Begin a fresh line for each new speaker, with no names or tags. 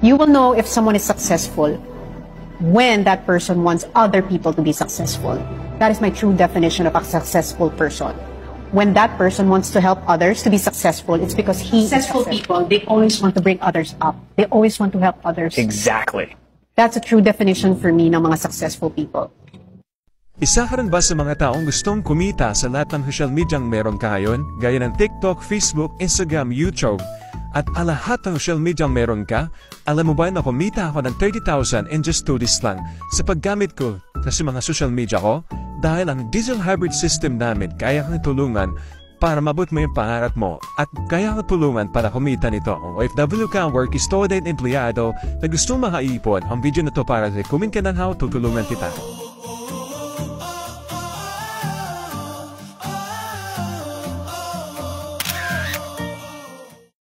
You will know if someone is successful when that person wants other people to be successful. That is my true definition of a successful person. When that person wants to help others to be successful, it's because successful people, they always want to bring others up. They always want to help others.
Exactly.
That's a true definition for me ng mga successful people.
Isa ka rin ba sa mga taong gustong kumita sa lahat ng social media meron ka ngayon, gaya ng TikTok, Facebook, Instagram, YouTube, at lahat ng social media meron ka? Alam mo ba na kumita ako ng 30,000 in just 2 days lang sa paggamit ko sa mga social media ko? Dahil ang digital hybrid system namin kaya kang tulungan para mabot mo yung pangarap mo at kaya kang tulungan para kumita nito. Kung OFW ka, work student, empleyado na gusto makaipon, ang video na to para sa kumin ka ng how tutulungan kita.